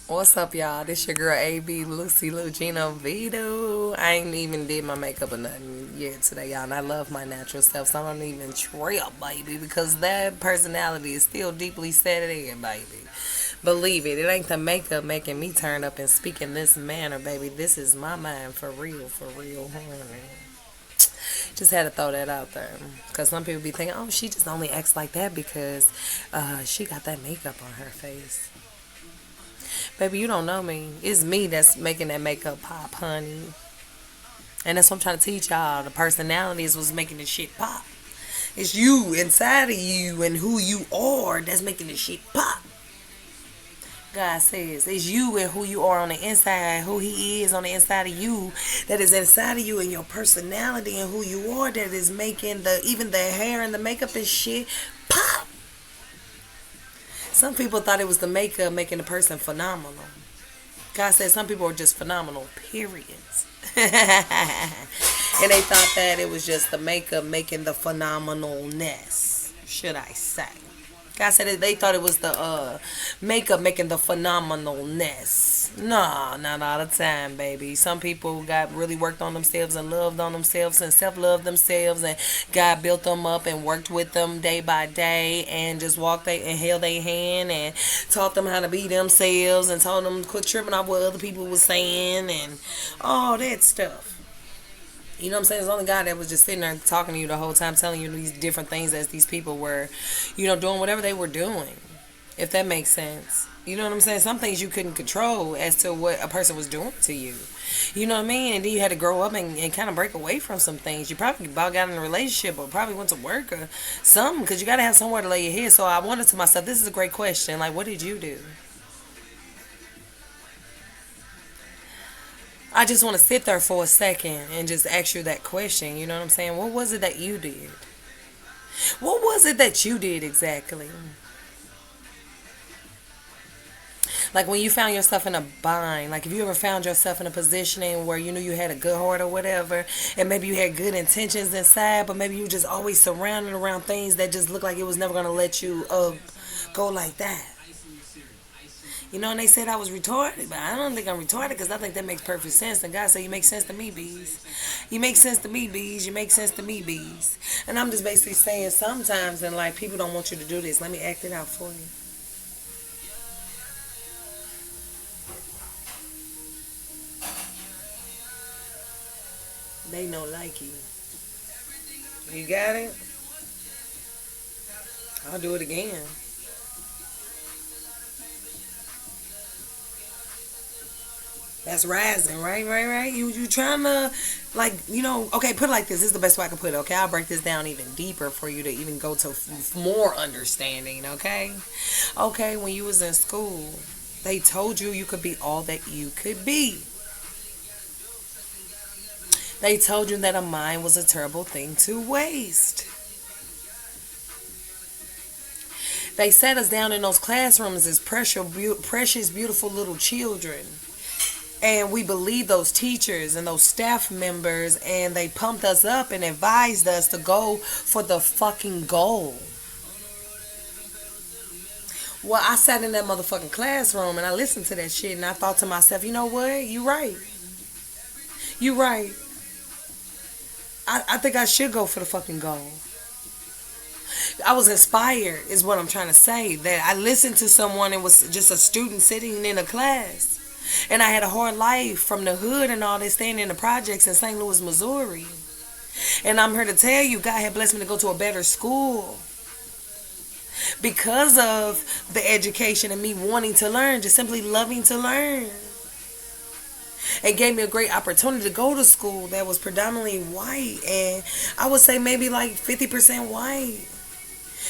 What's up, y'all? This your girl AB Lucy Lugino Vito. I ain't even did my makeup or nothing yet today, y'all. And I love my natural self, so I don't even trip, baby, because that personality is still deeply set in, baby. Believe it, it ain't the makeup making me turn up and speak in this manner, baby. This is my mind for real, honey. Just had to throw that out there. Because some people be thinking, oh, she just only acts like that because she got that makeup on her face. Baby, you don't know me. It's me that's making that makeup pop, honey. And that's what I'm trying to teach y'all. The personality is what's making this shit pop. It's you inside of you and who you are that's making this shit pop. God says it's you and who you are on the inside, who He is on the inside of you, that is inside of you, and your personality and who you are that is making the even the hair and the makeup and shit pop. Some people thought it was the makeup making the person phenomenal. God said some people are just phenomenal, periods. And they thought that it was just the makeup making the phenomenalness, should I say. God said they thought it was the makeup making the phenomenalness. No, not all the time, baby. Some people got really worked on themselves and loved on themselves and self-loved themselves, and God built them up and worked with them day by day and just walked they and held their hand and taught them how to be themselves and told them to quit tripping off what other people was saying and all that stuff. You know what I'm saying? It's only God that was just sitting there talking to you the whole time, telling you these different things as these people were, doing whatever they were doing. If that makes sense. You know what I'm saying? Some things you couldn't control as to what a person was doing to you. You know what I mean? And then you had to grow up and kind of break away from some things. You probably about got in a relationship or probably went to work or something because you got to have somewhere to lay your head. So I wondered to myself, this is a great question. Like, what did you do? I just want to sit there for a second and just ask you that question. You know what I'm saying? What was it that you did? What was it that you did exactly? Like when you found yourself in a bind, like if you ever found yourself in a positioning where you knew you had a good heart or whatever, and maybe you had good intentions inside, but maybe you were just always surrounded around things that just looked like it was never going to let you go like that. And they said I was retarded, but I don't think I'm retarded because I think that makes perfect sense. And God said, you make sense to me, bees. You make sense to me, bees. You make sense to me, bees. And I'm just basically saying sometimes in life, people don't want you to do this. Let me act it out for you. They don't like you. You got it? I'll do it again. That's rising, right. You trying to okay, put it like this. This is the best way I can put it. Okay, I'll break this down even deeper for you to even go to more understanding. Okay. When you was in school, they told you you could be all that you could be. They told you that a mind was a terrible thing to waste. They sat us down in those classrooms as precious, beautiful little children. And we believed those teachers and those staff members, and they pumped us up and advised us to go for the fucking goal. Well, I sat in that motherfucking classroom and I listened to that shit and I thought to myself, you know what? You right. You right. I think I should go for the fucking goal. I was inspired, is what I'm trying to say. That I listened to someone and was just a student sitting in a class. And I had a hard life from the hood and all this, staying in the projects in St. Louis, Missouri. And I'm here to tell you, God had blessed me to go to a better school. Because of the education and me wanting to learn, just simply loving to learn. It gave me a great opportunity to go to school that was predominantly white. And I would say maybe like 50% white.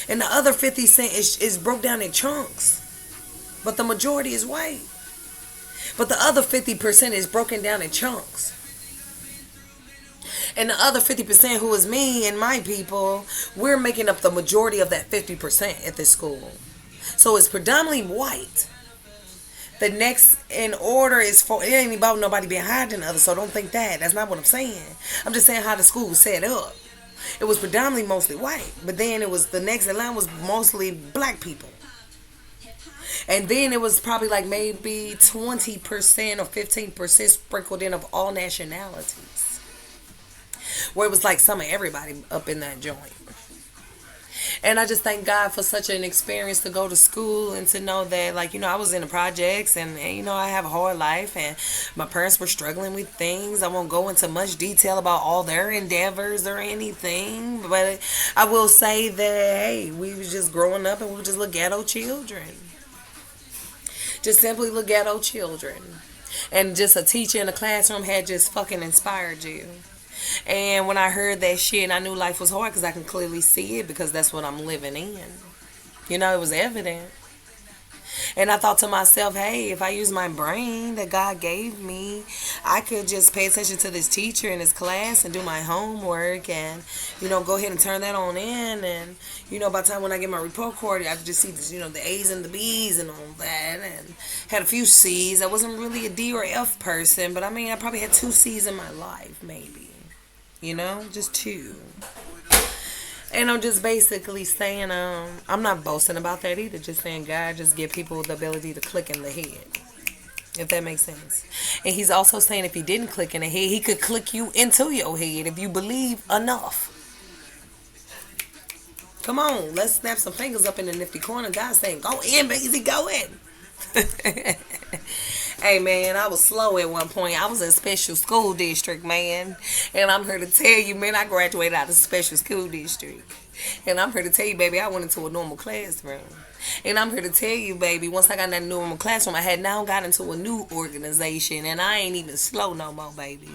And the other 50% is broke down in chunks. But the majority is white. But the other 50% is broken down in chunks. And the other 50%, who is me and my people, we're making up the majority of that 50% at this school. So it's predominantly white. The next in order is for, it ain't about nobody being higher than the other, so don't think that. That's not what I'm saying. I'm just saying how the school was set up. It was predominantly mostly white, but then it was the next in line was mostly black people. And then it was probably like maybe 20% or 15% sprinkled in of all nationalities. Where it was like some of everybody up in that joint. And I just thank God for such an experience to go to school and to know that, like, I was in the projects and I have a hard life and my parents were struggling with things. I won't go into much detail about all their endeavors or anything, but I will say that, hey, we was just growing up and we were just little ghetto children. Just simply little ghetto children. And just a teacher in the classroom had just fucking inspired you. And when I heard that shit, I knew life was hard because I can clearly see it because that's what I'm living in. It was evident. And I thought to myself, hey, if I use my brain that God gave me, I could just pay attention to this teacher in his class and do my homework and, go ahead and turn that on in. And, by the time when I get my report card, I could just see, the A's and the B's and all that. And had a few C's. I wasn't really a D or F person, but I probably had 2 C's in my life, maybe. Just 2. And I'm just basically saying, I'm not boasting about that either. Just saying God just give people the ability to click in the head. If that makes sense. And he's also saying if he didn't click in the head, he could click you into your head if you believe enough. Come on, let's snap some fingers up in the Nifty Corner. God's saying, go in, baby, go in. Hey, man, I was slow at one point. I was in special school district, man. And I'm here to tell you, man, I graduated out of special school district. And I'm here to tell you, baby, I went into a normal classroom. And I'm here to tell you, baby, once I got in that normal classroom, I had now got into a new organization. And I ain't even slow no more, baby.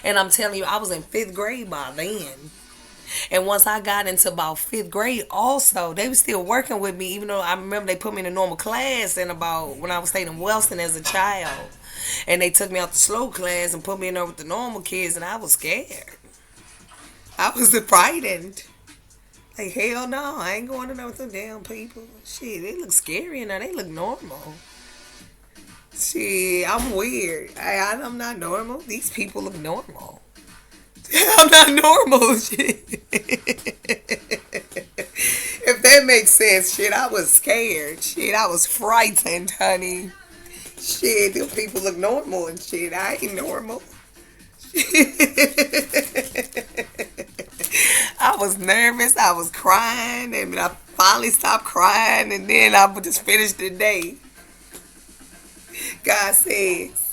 And I'm telling you, I was in 5th grade by then. And once I got into about 5th grade also, they were still working with me, even though I remember they put me in a normal class and about when I was staying in Wellston as a child. And they took me out the slow class and put me in there with the normal kids, and I was scared. I was frightened. Like, hell no, I ain't going in there with them damn people. Shit, they look scary and they look normal. Shit, I'm weird. I'm not normal. These people look normal. I'm not normal, shit. If that makes sense, shit, I was scared. Shit, I was frightened, honey. Shit, them people look normal and shit. I ain't normal. I was nervous. I was crying. And I finally stopped crying. And then I just finished the day. God says.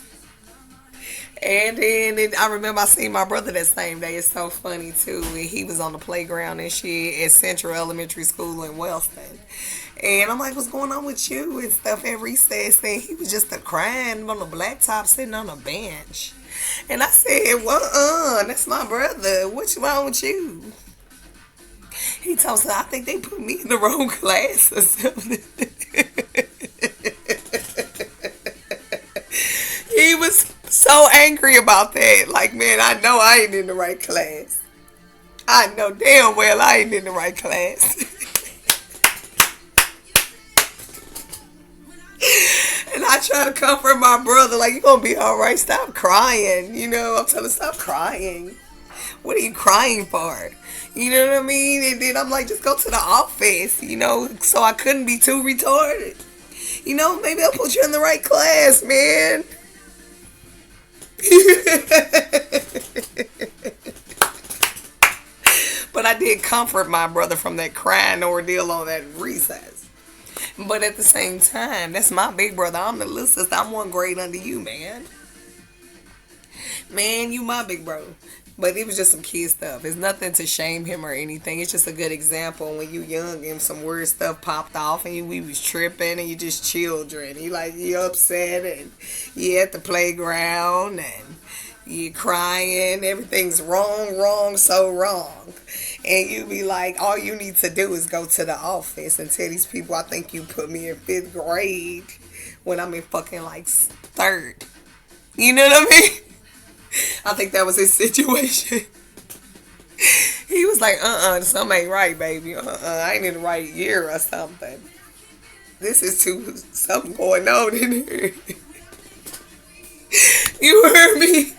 And then I remember I seen my brother that same day. It's so funny, too. And he was on the playground and shit at Central Elementary School in Wellston. And I'm like, what's going on with you and stuff at recess? And he was just crying on the blacktop sitting on a bench. And I said, well, that's my brother. What's wrong with you? He told me, I think they put me in the wrong class or something. He was so angry about that. Like, man, I know I ain't in the right class. I know damn well I ain't in the right class. And I try to comfort my brother, like, you gonna be all right. Stop crying. I'm telling him, stop crying. What are you crying for? You know what I mean? And then I'm like, just go to the office, so I couldn't be too retarded. Maybe I'll put you in the right class, man. But I did comfort my brother from that crying ordeal on that recess. But at the same time, that's my big brother. I'm the little sister. I'm 1 grade under you, man. Man, you my big bro. But it was just some kid stuff. It's nothing to shame him or anything. It's just a good example when you young and some weird stuff popped off and we was tripping and you just children. You upset and you at the playground and you crying. Everything's wrong, so wrong. And you be like, all you need to do is go to the office and tell these people, I think you put me in 5th grade when I'm in fucking like 3rd. You know what I mean? I think that was his situation. He was like, something ain't right, baby. I ain't in the right year or something. This is something going on in here. You heard me?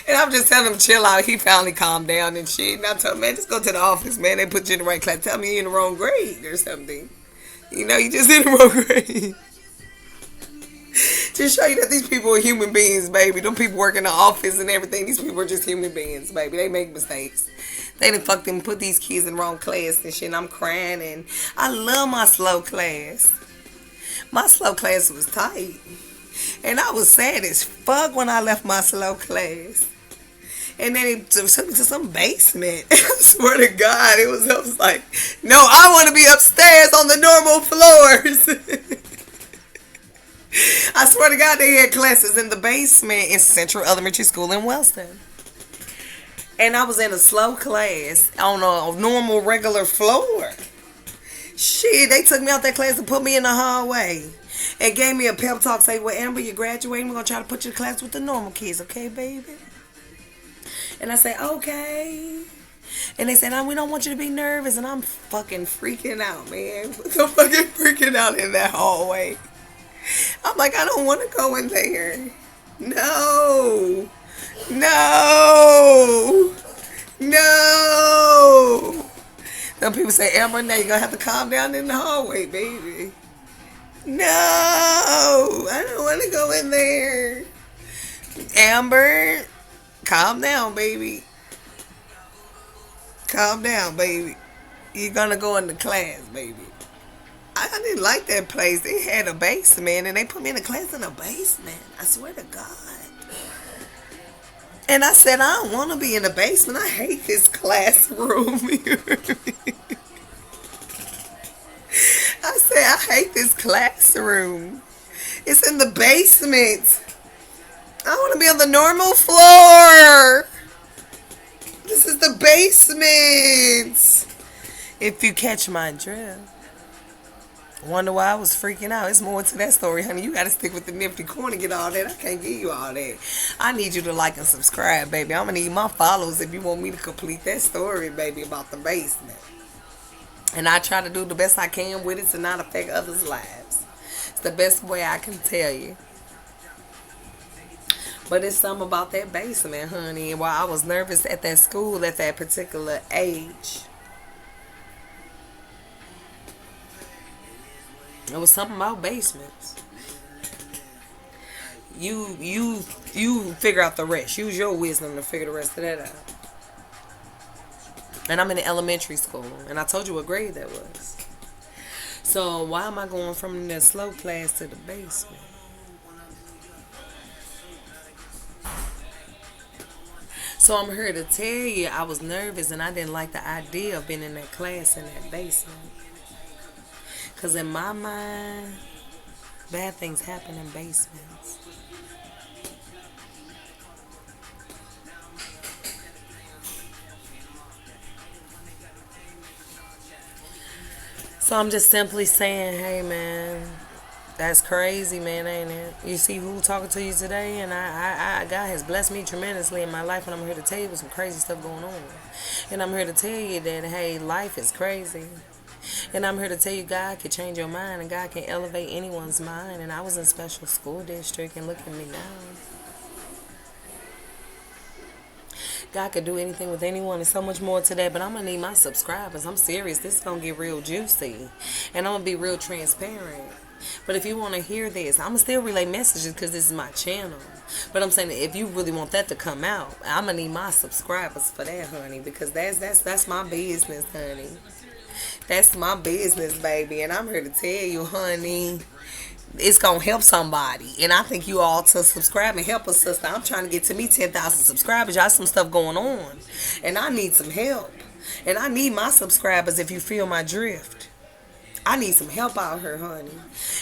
And I'm just telling him, chill out. He finally calmed down and shit. And I told him, man, just go to the office, man. They put you in the right class. Tell me you're in the wrong grade or something. You know, you just in the wrong grade. Just show you that these people are human beings, baby. Them people work in the office and everything. These people are just human beings, baby. They make mistakes. They done fucked them, put these kids in the wrong class and shit. And I'm crying, and I love my slow class. My slow class was tight. And I was sad as fuck when I left my slow class. And then it took me to some basement. I swear to God, I was like, no, I want to be upstairs on the normal floors. I swear to God, they had classes in the basement in Central Elementary School in Wellston. And I was in a slow class on a normal, regular floor. Shit, they took me out that class and put me in the hallway. And gave me a pep talk, say, well, Amber, you're graduating. We're going to try to put you in class with the normal kids, okay, baby? And I said, okay. And they said, oh, we don't want you to be nervous. And I'm fucking freaking out, man. I'm fucking freaking out in that hallway. I'm like, I don't want to go in there. No. No. No. Some people say, Amber, now you're going to have to calm down in the hallway, baby. No. I don't want to go in there. Amber, calm down, baby. Calm down, baby. You're going to go into class, baby. I didn't like that place. They had a basement, and they put me in a class in a basement. I swear to God. And I said, I don't want to be in the basement. I hate this classroom. I said, I hate this classroom. It's in the basement. I want to be on the normal floor. This is the basement. If you catch my drift. Wonder why I was freaking out. It's more to that story, honey. You got to stick with the Nifty Corner, get all that. I can't give you all that. I need you to like and subscribe, baby. I'm going to need my followers if you want me to complete that story, baby, about the basement. And I try to do the best I can with it to not affect others' lives. It's the best way I can tell you. But it's something about that basement, honey. And while I was nervous at that school at that particular age, it was something about basements. You figure out the rest. Use your wisdom to figure the rest of that out. And I'm in the elementary school, and I told you what grade that was. So why am I going from the slow class to the basement? So I'm here to tell you I was nervous and I didn't like the idea of being in that class in that basement. Because in my mind, bad things happen in basements. So I'm just simply saying, hey man, that's crazy, man, ain't it? You see who talking to you today, and God has blessed me tremendously in my life, and I'm here to tell you there's some crazy stuff going on. And I'm here to tell you that, hey, life is crazy. And I'm here to tell you God can change your mind, and God can elevate anyone's mind. And I was in special school district, and look at me now. God could do anything with anyone and so much more to that. But I'm going to need my subscribers. I'm serious. This is going to get real juicy. And I'm going to be real transparent. But if you want to hear this, I'm going to still relay messages because this is my channel. But I'm saying that if you really want that to come out, I'm going to need my subscribers for that, honey. Because that's my business, honey. That's my business, baby. And I'm here to tell you, honey, it's going to help somebody. And I think you all to subscribe and help us, sister. I'm trying to get to me 10,000 subscribers. Y'all some stuff going on. And I need some help. And I need my subscribers if you feel my drift. I need some help out here, honey.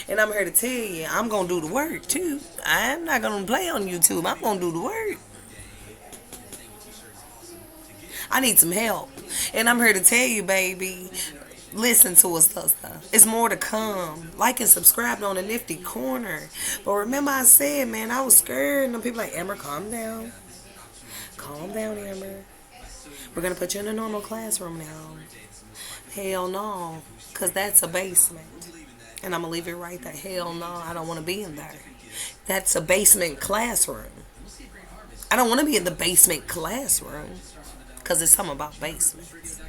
And I'm here to tell you, I'm going to do the work, too. I'm not going to play on YouTube. I'm going to do the work. I need some help. And I'm here to tell you, baby, listen to us, sister. It's more to come. Like and subscribe on the Nifty Corner. But remember I said, man, I was scared. And people like, Amber, calm down. Calm down, Amber. We're going to put you in a normal classroom now. Hell no. Because that's a basement. And I'm going to leave it right there. Hell no, I don't want to be in there. That's a basement classroom. I don't want to be in the basement classroom. Because it's something about basements.